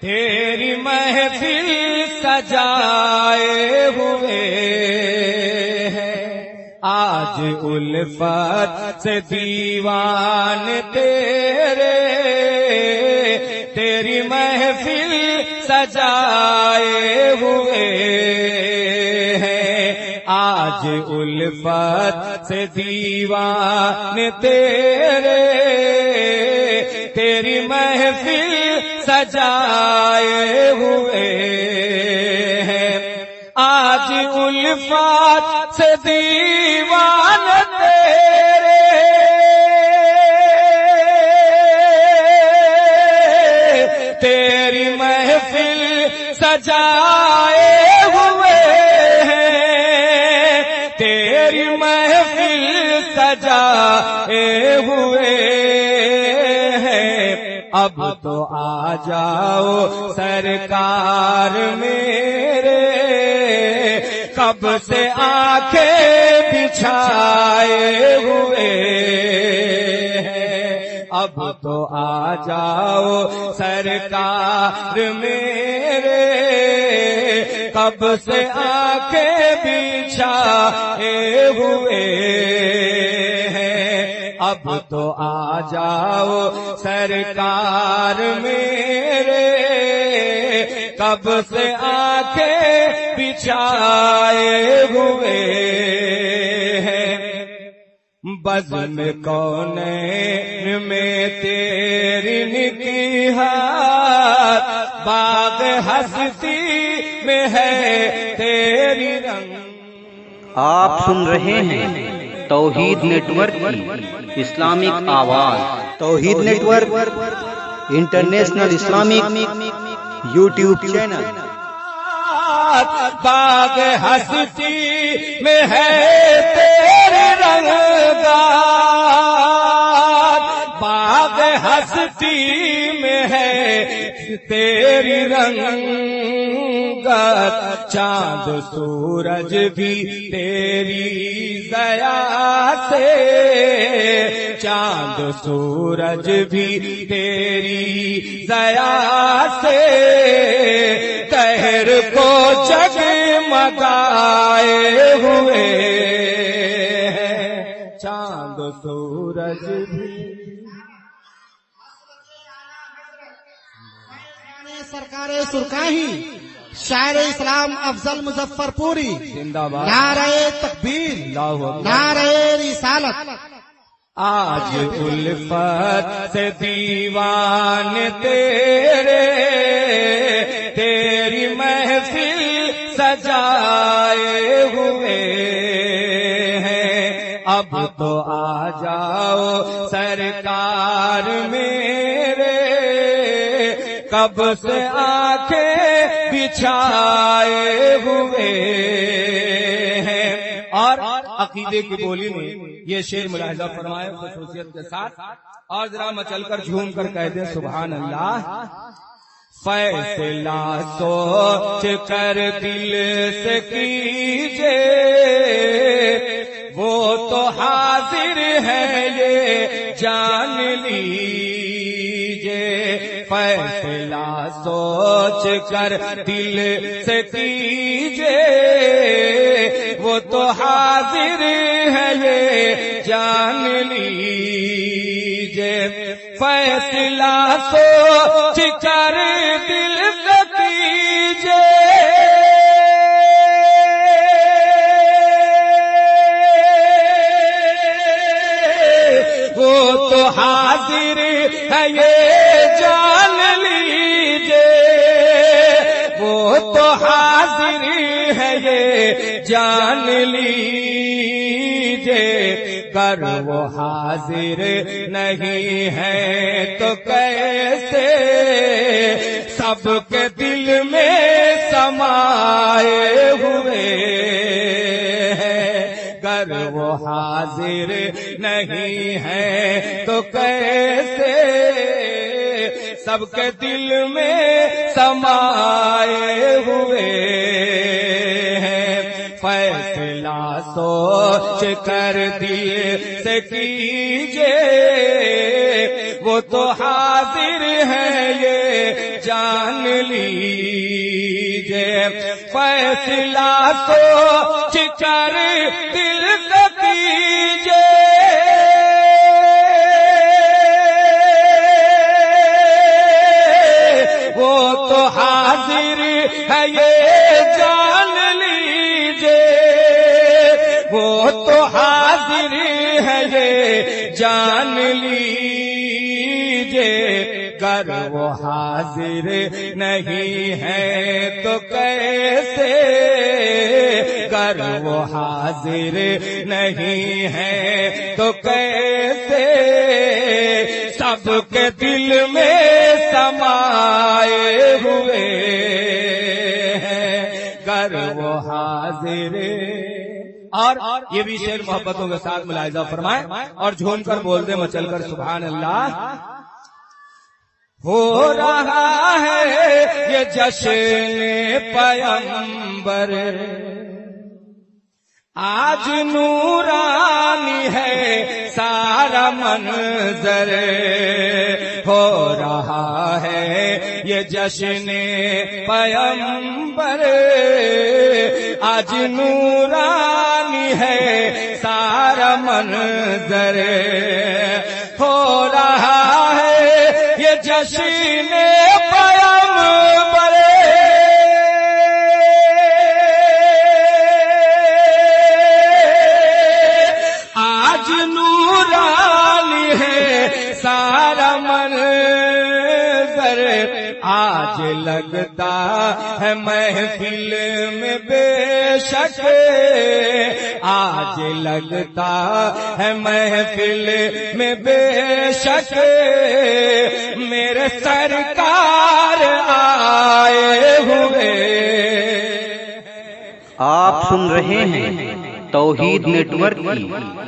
تیری محفل سجائے ہوئے ہیں آج الفت سے دیوان تیرے، تیری محفل سجائے ہوئے ہیں آج الفت سے دیوان تیرے، تیری محفل سجائے ہوئے ہیں آج الفت سے دیوان تیرے، تیری محفل سجائے ہوئے ہیں، تیری محفل سجائے ہوئے ہیں، اب تو آ جاؤ سرکار میرے، کب سے آنکھیں بچھائے ہوئے ہیں، اب تو آ جاؤ سرکار میرے، کب سے آنکھیں بچھائے ہوئے ہیں، اب تو آ جاؤ سرکار میرے، کب سے آنکھیں بچھائے ہوئے ہیں، بزم کونین میں تیری نگہت، باغ ہستی میں ہے تیری رنگ۔ آپ سن رہے ہیں توحید نیٹ ورک کی اسلامک آواز۔ Tawheed network international Islamic YouTube channel. باغ ہستی میں ہے تیرے رنگات، باغ ہستی میں ہے تیری رنگات، چاند سورج بھی تیری ضیا سے، چاند سورج بھی تیری ضیا سے، دہر کو جگمگائے ہوئے ہیں، چاند سورج بھی۔ سرکار سرکاہی شاعر اسلام افضل مظفر پوری زندہ باد، نعرہ تکبیر، نعرہ رسالت۔ آج الفت سے دیوان تیرے، تیری محفل سجائے ہوئے ہیں، اب تو آ جاؤ سرکار میرے، کب سے آنکھیں بچھائے ہوئے ہیں۔ اور عقیدے کی بولی میں یہ شعر ملاحظہ فرمائے خصوصیت کے ساتھ، اور ذرا مچل کر جھوم کر کہہ دیں سبحان اللہ۔ فیصلہ سوچ کر دل سے کیجئے، وہ تو حاضر ہے یہ جان لیجئے، فیصلہ سوچ کر دل سے کیجئے، وہ تو حاضر ہے یہ جان لیجئے، فیصلہ سوچ کر دل سے کیجئے، وہ تو حاضر ہے یہ جان لیجئے، وہ تو حاضر ہے یہ جان لیجئے، گر وہ حاضر نہیں ہے تو کیسے سب کے دل میں سمائے ہوئے ہیں، گر وہ حاضر نہیں ہے تو کیسے سب کے دل میں سمائے ہوئے ہیں، فیصلہ سوچ کر دل سے کیجئے، وہ تو حاضر ہے یہ جان لیجے، فیصلہ سوچ کر دل سے کیجے، وہ تو حاضر ہے یہ جان لیجے، وہ تو حاضر ہے یہ جان لیجے، گر وہ حاضر نہیں ہے تو کیسے، گر وہ حاضر نہیں ہے تو کیسے، سب کے دل میں سمائے ہوئے ہیں، گر وہ حاضر۔ اور یہ بھی شعر محبتوں کے ساتھ ملاحظہ فرمائے اور جھوم کر بول دے مچل کر سبحان اللہ۔ ہو رہا ہے یہ جشن پیغمبر، آج نورانی ہے سارا منظر، ہو رہا ہے یہ جشن پیغمبر، آج نورانی ہے سارا منظر، ہو رہا ہے یہ جشن پیغمبر، آج نورانی ہے سارا منظر، آج لگتا ہے محفل میں بے شک، آج لگتا ہے محفل میں بے شک، میرے سرکار آئے ہوئے۔ آپ سن رہے ہیں توحید نیٹ ورک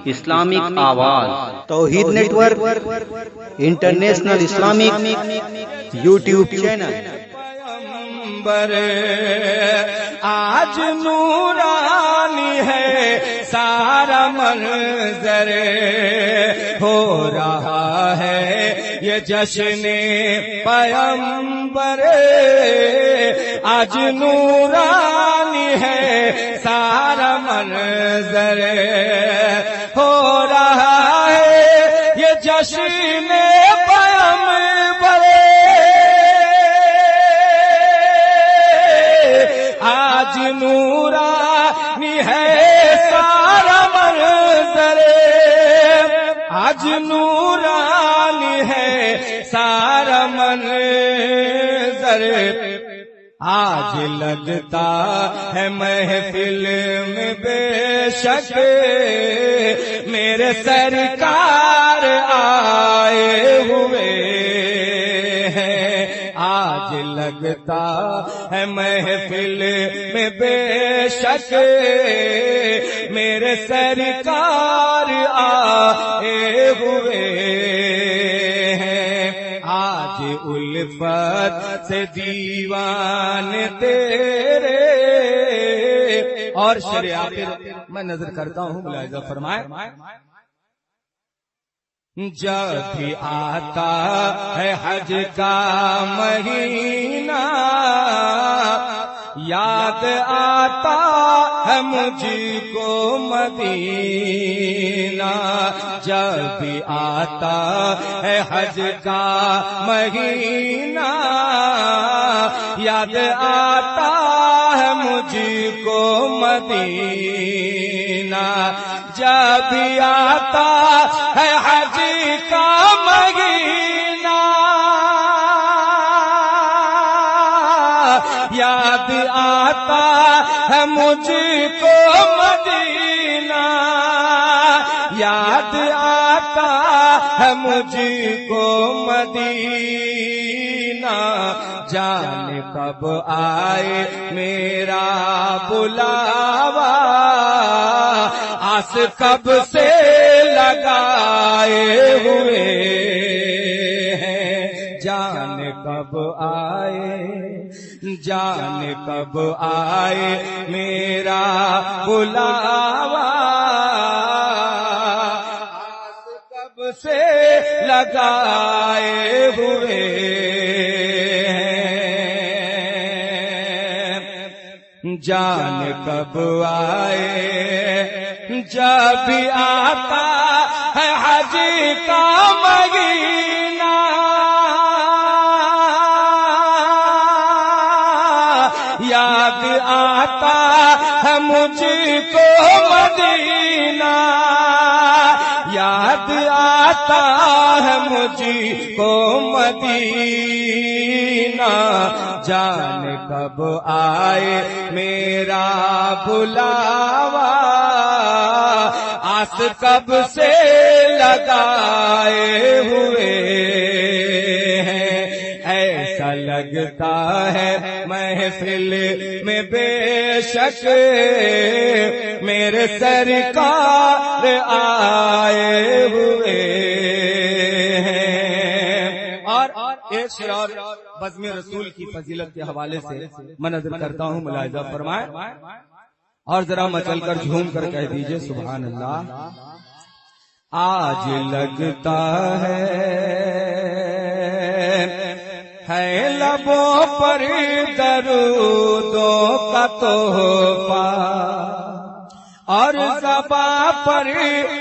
کی اسلامک آواز، Tawheed network international Islamic YouTube channel. آج نورانی ہے سارا منظر، ہو رہا ہے یہ جشن پیغمبر، آج نورانی ہے سارا منظر، ہو رہا ہے یہ جشن پیغمبر، آج نورانی ہے سارا منظر، آج نورانی ہے سارا منظر، آج لگتا ہے محفل میں بے شک، میرے سرکار آئے ہوئے ہیں، آج لگتا ہے محفل میں بے شک، میرے سرکار آئے ہوئے ہیں، آج الفت سے دیوان تیرے۔ اور شعر آخر میں نظر کرتا ہوں، ملاحظہ فرمائے، جب بھی آتا ہے حج کا مہینہ، یاد آتا ہے مجھ کو مدینہ، جب بھی آتا ہے حج کا مہینہ، یاد آتا ہے مجھ کو مدینہ، جب بھی آتا ہے حج کا مہینہ، یاد آتا ہے مجھ کو مدینہ، یاد آتا ہے مجھ کو مدینہ، جانے کب آئے میرا بلاوا، آس کب سے لگائے ہوئے ہیں، جانے کب آئے، جانے کب آئے میرا بلاوا، آس کب سے لگائے ہوئے ہیں، جان کب آئے جب آتا ہے حج کا مہینہ، یاد آتا ہے مجھ کو مدینہ، یاد آتا ہے مجھ کو مدینہ، جان کب آئے میرا بلاوا، آس کب سے لگائے ہوئے ہیں، ایسا لگتا ہے محفل میں بے شک میرے سرکار آئے ہوئے ہیں۔ اور ایک شعر اور بزم رسول کی فضیلت کے حوالے سے میں نظر کرتا ہوں، ملاحظہ فرمائیں اور ذرا مچل کر جھوم کر کہہ دیجئے سبحان اللہ۔ آج لگتا ہے لبوں پر درودوں کا تحفہ، اور زباں پر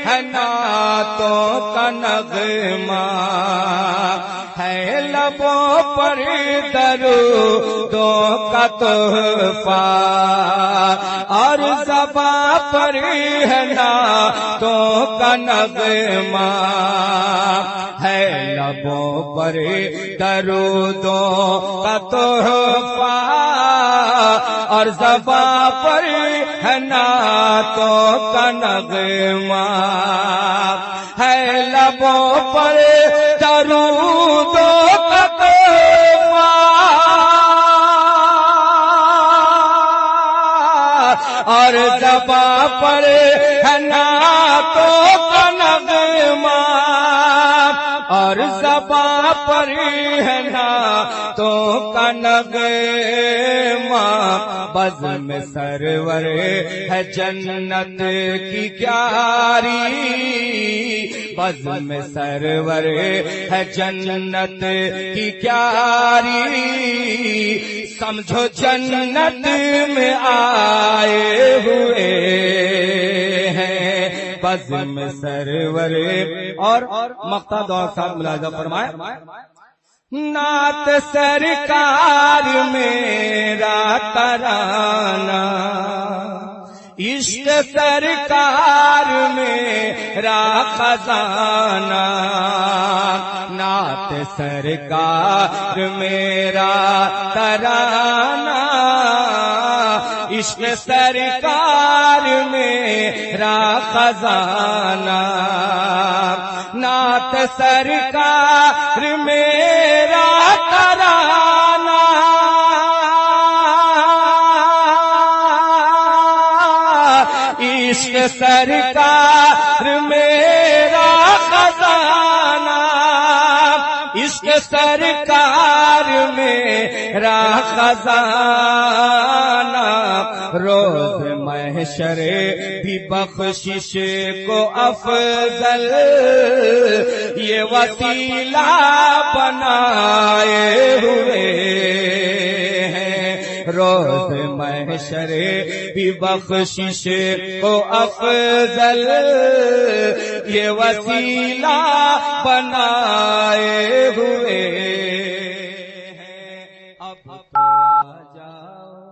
ہے نعتوں کا نغمہ، ہے لبوں پر درودوں کا تحفہ، اور زباں پر ہے نعتوں کا نغمہ، ہے لبوں پر درودوں کا تحفہ، اور زباں پر ہے نعتوں کا نغمہ، ہے لبوں پر درودوں کا تحفہ، اور زباں پر ہے نعتوں کا نغمہ، اور زباں پر ہے نعتوں کا نغمہ، بزم سرور ہے جنت کی کیاری، بزم سرور ہے جنت کی کیاری، سمجھو جنت میں آئے ہوئے ہیں بزم سرور۔ اور مقطع دعا صاحب ملاحظہ فرمائے، نعت سرکار میرا ترانہ، عشق سرکار میرا خزانہ، نعت سرکار میرا ترانہ، عشق سرکار میرا خزانہ، نعت سرکار میرا ترانہ، عشق سرکار میرا خزانہ، عشق سرکار میرا خزانہ، روز محشر بھی بخشش کو افضل یہ وسیلہ بنائے ہوئے ہیں، روز محشر بھی بخشش کو افضل یہ وسیلہ بنائے ہوئے ہیں، اب تو آ جاؤ